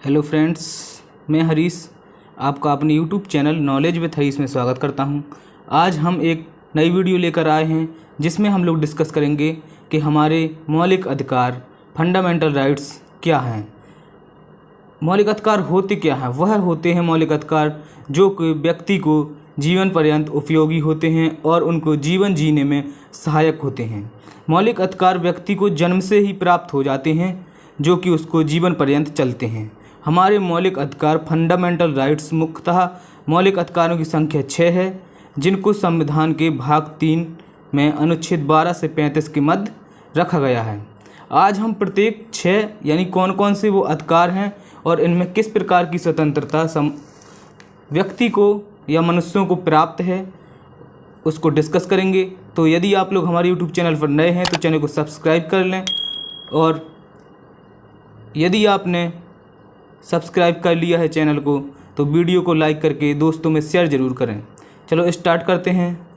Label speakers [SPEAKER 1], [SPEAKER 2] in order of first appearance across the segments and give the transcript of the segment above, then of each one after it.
[SPEAKER 1] Hello friends, मैं हरीश आपका अपने YouTube channel knowledge with Harish में स्वागत करता हूं। आज हम एक नई वीडियो लेकर आए हैं जिसमें हम लोग डिस्कस करेंगे कि हमारे मौलिक अधिकार फंडामेंटल राइट्स क्या हैं। मौलिक अधिकार होते क्या हैं? वह होते हैं मौलिक अधिकार जो कि व्यक्ति को जीवन पर्यंत उपयोगी होते हैं और उनको जीवन जीने में सहायक होते हैं। मौलिक अधिकार व्यक्ति को जन्म से ही प्राप्त हो जाते हैं जो कि उसको जीवन पर्यंत चलते हैं। हमारे मौलिक अधिकार फंडामेंटल राइट्स मुख्यतः मौलिक अधिकारों की संख्या 6 है, जिनको संविधान के भाग 3 में अनुच्छेद 12 से 35 के मध्य रखा गया है। आज हम प्रत्येक 6 यानी कौन कौन से वो अधिकार हैं और इनमें किस प्रकार की स्वतंत्रता व्यक्ति को या मनुष्यों को प्राप्त है उसको डिस्कस करेंगे। तो यदि आप लोग हमारे यूट्यूब चैनल पर नए हैं तो चैनल को सब्सक्राइब कर लें, और यदि आपने सब्सक्राइब कर लिया है चैनल को तो वीडियो को लाइक करके दोस्तों में शेयर ज़रूर करें। चलो स्टार्ट करते हैं।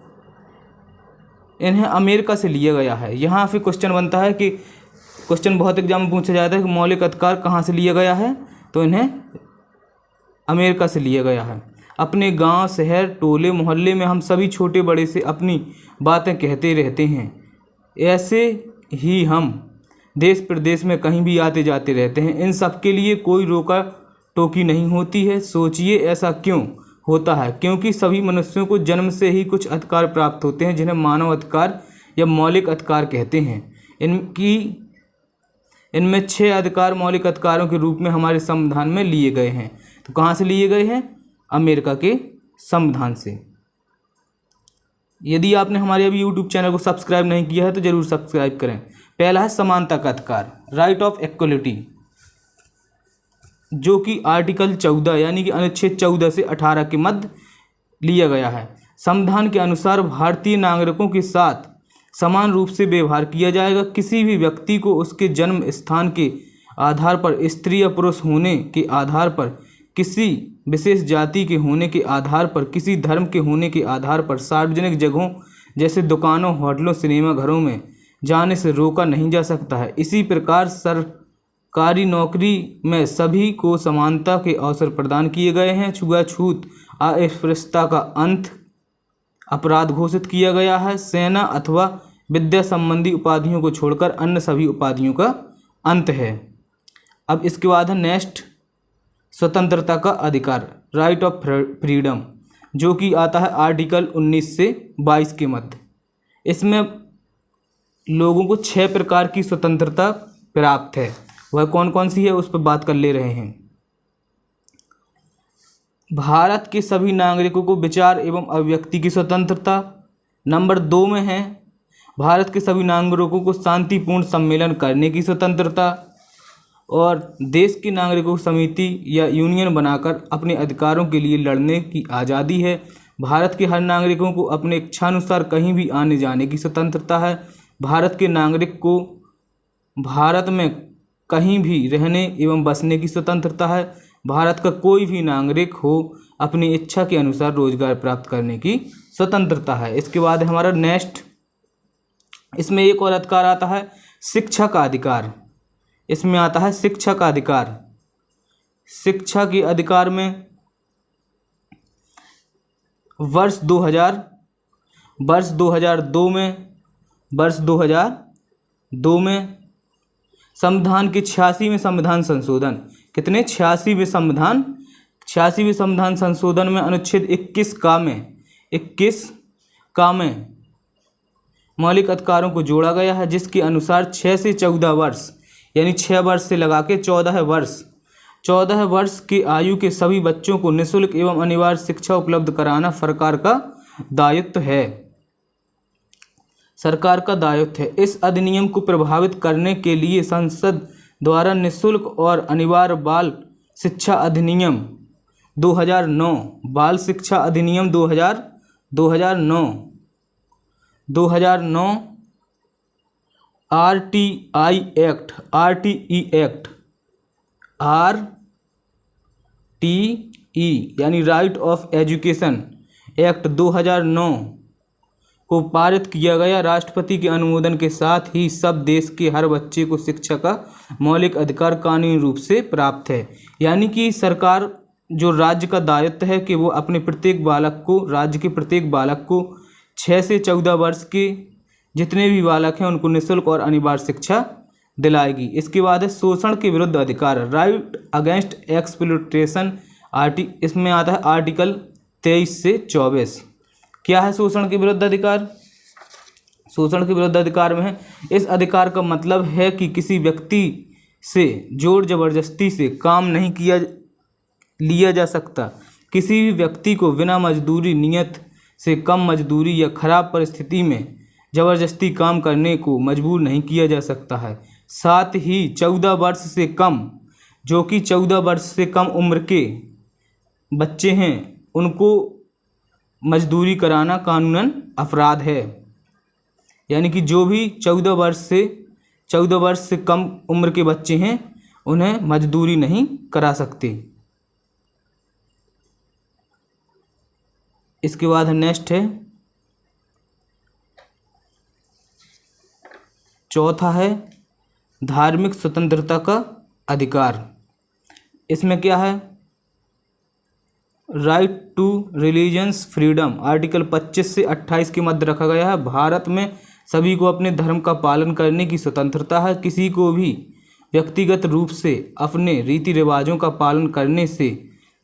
[SPEAKER 1] इन्हें अमेरिका से लिया गया है। यहाँ फिर क्वेश्चन बनता है कि क्वेश्चन बहुत एग्जाम में पूछा जाता है कि मौलिक अधिकार कहाँ से लिया गया है, तो इन्हें अमेरिका से लिया गया है। अपने गांव, शहर, टोले, मोहल्ले में हम सभी छोटे बड़े से अपनी बातें कहते रहते हैं। ऐसे ही हम देश प्रदेश में कहीं भी आते जाते रहते हैं। इन सब के लिए कोई रोका टोकी नहीं होती है। सोचिए ऐसा क्यों होता है? क्योंकि सभी मनुष्यों को जन्म से ही कुछ अधिकार प्राप्त होते हैं जिन्हें मानव अधिकार या मौलिक अधिकार कहते हैं। इनमें 6 अधिकार मौलिक अधिकारों के रूप में हमारे संविधान में लिए गए हैं। तो कहाँ से लिए गए हैं? अमेरिका के संविधान से। यदि आपने हमारे अभी यूट्यूब चैनल को सब्सक्राइब नहीं किया है तो ज़रूर सब्सक्राइब करें। पहला है समानता का अधिकार, राइट ऑफ इक्वलिटी, जो कि आर्टिकल 14 यानी कि अनुच्छेद 14 से 18 के मध्य लिया गया है। संविधान के अनुसार भारतीय नागरिकों के साथ समान रूप से व्यवहार किया जाएगा। किसी भी व्यक्ति को उसके जन्म स्थान के आधार पर, स्त्री या पुरुष होने के आधार पर, किसी विशेष जाति के होने के आधार पर, किसी धर्म के होने के आधार पर सार्वजनिक जगहों जैसे दुकानों, होटलों, सिनेमा घरों में जाने से रोका नहीं जा सकता है। इसी प्रकार सरकारी नौकरी में सभी को समानता के अवसर प्रदान किए गए हैं। छुआछूत, अस्पृश्यता का अंत अपराध घोषित किया गया है। सेना अथवा विद्या संबंधी उपाधियों को छोड़कर अन्य सभी उपाधियों का अंत है। अब इसके बाद है नेक्स्ट, स्वतंत्रता का अधिकार, राइट ऑफ फ्रीडम, जो कि आता है आर्टिकल 19 से 22 के मध्य। इसमें लोगों को 6 प्रकार की स्वतंत्रता प्राप्त है। वह कौन कौन सी है उस पर बात कर ले रहे हैं। भारत के सभी नागरिकों को विचार एवं अभिव्यक्ति की स्वतंत्रता। नंबर 2 में है भारत के सभी नागरिकों को शांतिपूर्ण सम्मेलन करने की स्वतंत्रता, और देश के नागरिकों को समिति या यूनियन बनाकर अपने अधिकारों के लिए लड़ने की आज़ादी है। भारत के हर नागरिकों को अपने इच्छानुसार कहीं भी आने जाने की स्वतंत्रता है। भारत के नागरिक को भारत में कहीं भी रहने एवं बसने की स्वतंत्रता है। भारत का कोई भी नागरिक हो अपनी इच्छा के अनुसार रोजगार प्राप्त करने की स्वतंत्रता है। इसके बाद हमारा नेक्स्ट, इसमें एक और अधिकार आता है शिक्षा का अधिकार। इसमें आता है शिक्षा का अधिकार। शिक्षा के अधिकार में वर्ष 2002 में संविधान के 86वें संविधान संशोधन, कितने 86वें संविधान संशोधन में अनुच्छेद 21 का में मौलिक अधिकारों को जोड़ा गया है, जिसके अनुसार 6 से 14 वर्ष यानी 6 वर्ष से लगा के 14 वर्ष की आयु के सभी बच्चों को निःशुल्क एवं अनिवार्य शिक्षा उपलब्ध कराना सरकार का दायित्व है। इस अधिनियम को प्रभावित करने के लिए संसद द्वारा निःशुल्क और अनिवार्य बाल शिक्षा अधिनियम 2009, बाल शिक्षा अधिनियम 2009, RTE यानी राइट ऑफ एजुकेशन एक्ट 2009 को पारित किया गया। राष्ट्रपति के अनुमोदन के साथ ही सब देश के हर बच्चे को शिक्षा का मौलिक अधिकार कानूनी रूप से प्राप्त है। यानी कि सरकार जो राज्य का दायित्व है कि वो अपने प्रत्येक बालक को, राज्य के प्रत्येक बालक को 6 से 14 वर्ष के जितने भी बालक हैं उनको निःशुल्क और अनिवार्य शिक्षा दिलाएगी। इसके बाद है शोषण के विरुद्ध अधिकार, राइट अगेंस्ट एक्सप्लॉयटेशन। इसमें आता है आर्टिकल 23 से 24। क्या है शोषण के विरुद्ध अधिकार? शोषण के विरुद्ध अधिकार में है, इस अधिकार का मतलब है कि किसी व्यक्ति से जोर जबरदस्ती से काम नहीं लिया जा सकता। किसी भी व्यक्ति को बिना मजदूरी नियत से कम मजदूरी या खराब परिस्थिति में जबरदस्ती काम करने को मजबूर नहीं किया जा सकता है। साथ ही 14 वर्ष से कम, जो कि 14 वर्ष से कम उम्र के बच्चे हैं, उनको मजदूरी कराना कानूनन अपराध है। यानी कि जो भी 14 वर्ष से कम उम्र के बच्चे हैं उन्हें मजदूरी नहीं करा सकते। इसके बाद नेक्स्ट है चौथा है धार्मिक स्वतंत्रता का अधिकार। इसमें क्या है? Right to religious freedom, article 25 से 28 के मध्य रखा गया है। भारत में सभी को अपने धर्म का पालन करने की स्वतंत्रता है। किसी को भी व्यक्तिगत रूप से अपने रीति रिवाजों का पालन करने से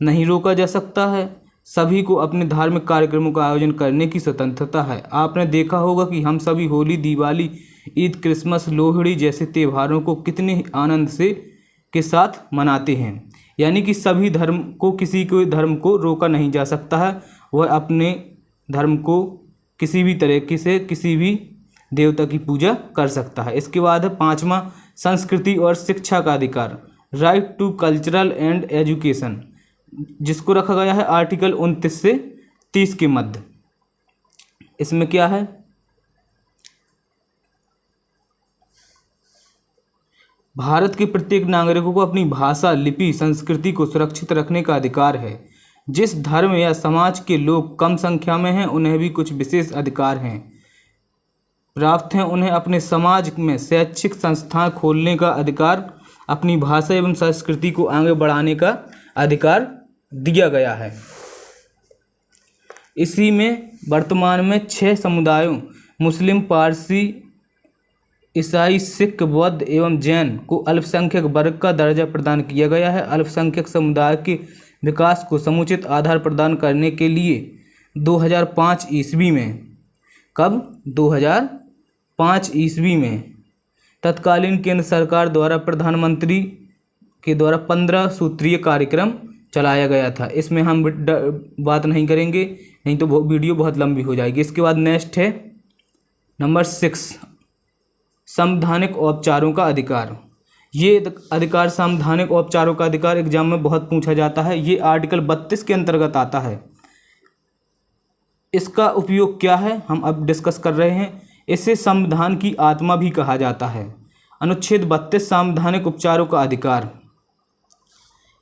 [SPEAKER 1] नहीं रोका जा सकता है। सभी को अपने धार्मिक कार्यक्रमों का आयोजन करने की स्वतंत्रता है। आपने देखा होगा कि हम सभी होली, दिवाली, ईद, क्रिसमस, लोहड़ी जैसे त्योहारों को कितने आनंद के साथ मनाते हैं। यानी कि सभी धर्म को, किसी के धर्म को रोका नहीं जा सकता है। वह अपने धर्म को किसी भी तरीके से किसी भी देवता की पूजा कर सकता है। इसके बाद है पांचवा संस्कृति और शिक्षा का अधिकार, right to cultural and education, जिसको रखा गया है आर्टिकल 29 से 30 के मध्य। इसमें क्या है? भारत के प्रत्येक नागरिकों को अपनी भाषा, लिपि, संस्कृति को सुरक्षित रखने का अधिकार है। जिस धर्म या समाज के लोग कम संख्या में हैं उन्हें भी कुछ विशेष अधिकार हैं प्राप्त हैं। उन्हें अपने समाज में शैक्षिक संस्थान खोलने का अधिकार, अपनी भाषा एवं संस्कृति को आगे बढ़ाने का अधिकार दिया गया है। इसी में वर्तमान में 6 समुदायों मुस्लिम, पारसी, ईसाई, सिख, बौद्ध एवं जैन को अल्पसंख्यक वर्ग का दर्जा प्रदान किया गया है। अल्पसंख्यक समुदाय के विकास को समुचित आधार प्रदान करने के लिए 2005 ईस्वी में, कब? 2005 ईस्वी में तत्कालीन केंद्र सरकार द्वारा प्रधानमंत्री के द्वारा 15 सूत्रीय कार्यक्रम चलाया गया था। इसमें हम बात नहीं करेंगे, नहीं तो वीडियो बहुत लंबी हो जाएगी। इसके बाद नेक्स्ट है नंबर 6 संवैधानिक औपचारों का अधिकार। ये अधिकार, संवैधानिक औपचारों का अधिकार एग्जाम में बहुत पूछा जाता है। ये आर्टिकल 32 के अंतर्गत आता है। इसका उपयोग क्या है हम अब डिस्कस कर रहे हैं। इसे संविधान की आत्मा भी कहा जाता है। अनुच्छेद 32 संवैधानिक उपचारों का अधिकार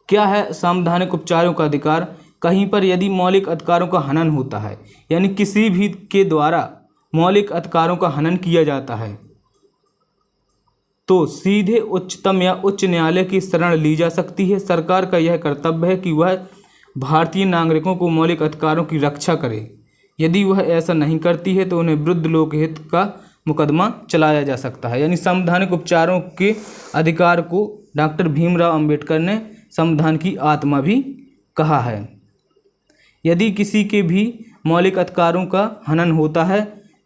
[SPEAKER 1] क्या है? संवैधानिक उपचारों का अधिकार, कहीं पर यदि मौलिक अधिकारों का हनन होता है, यानी किसी भी के द्वारा मौलिक अधिकारों का हनन किया जाता है, तो सीधे उच्चतम या उच्च न्यायालय की शरण ली जा सकती है। सरकार का यह कर्तव्य है कि वह भारतीय नागरिकों को मौलिक अधिकारों की रक्षा करे। यदि वह ऐसा नहीं करती है तो उन्हें विरुद्ध लोकहित का मुकदमा चलाया जा सकता है। यानी संवैधानिक उपचारों के अधिकार को डॉक्टर भीमराव अंबेडकर ने संविधान की आत्मा भी कहा है। यदि किसी के भी मौलिक अधिकारों का हनन होता है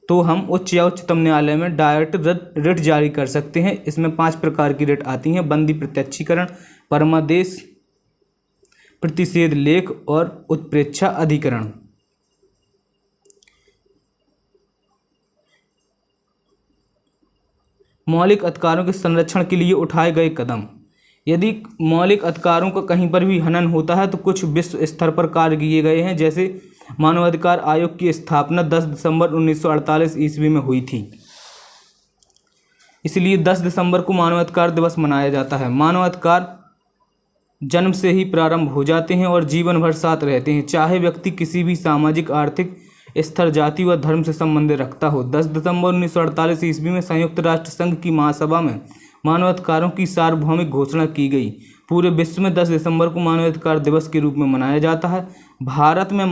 [SPEAKER 1] तो हम उच्च या उच्चतम न्यायालय में डायरेक्ट रिट जारी कर सकते हैं। इसमें 5 प्रकार की रिट आती हैं: बंदी प्रत्यक्षीकरण, परमादेश, प्रतिषेध लेख और उत्प्रेक्षा अधिकरण। मौलिक अधिकारों के संरक्षण के लिए उठाए गए कदम। यदि मौलिक अधिकारों का कहीं पर भी हनन होता है तो कुछ विश्व स्तर पर कार्य किए गए हैं। जैसे मानवाधिकार आयोग की स्थापना 10 दिसंबर 1948 ईस्वी में हुई थी, इसलिए 10 दिसंबर को मानवाधिकार दिवस मनाया जाता है। मानवाधिकार जन्म से ही प्रारंभ हो जाते हैं और जीवन भर साथ रहते हैं, चाहे व्यक्ति किसी भी सामाजिक, आर्थिक स्तर जाति व धर्म से संबंध रखता हो। 10 दिसंबर 1948 ईस्वी में संयुक्त राष्ट्र संघ की महासभा में मानवाधिकारों की सार्वभौमिक घोषणा की गई। पूरे विश्व में 10 दिसंबर को मानवाधिकार दिवस के रूप में मनाया जाता है। भारत में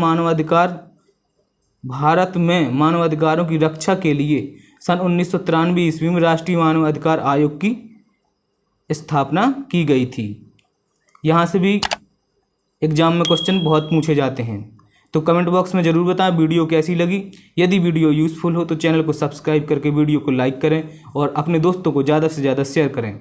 [SPEAKER 1] मानवाधिकारों की रक्षा के लिए सन 1993 ईस्वी में राष्ट्रीय मानवाधिकार आयोग की स्थापना की गई थी। यहाँ से भी एग्जाम में क्वेश्चन बहुत पूछे जाते हैं, तो कमेंट बॉक्स में ज़रूर बताएं वीडियो कैसी लगी। यदि वीडियो यूज़फुल हो तो चैनल को सब्सक्राइब करके वीडियो को लाइक करें और अपने दोस्तों को ज़्यादा से ज़्यादा शेयर करें।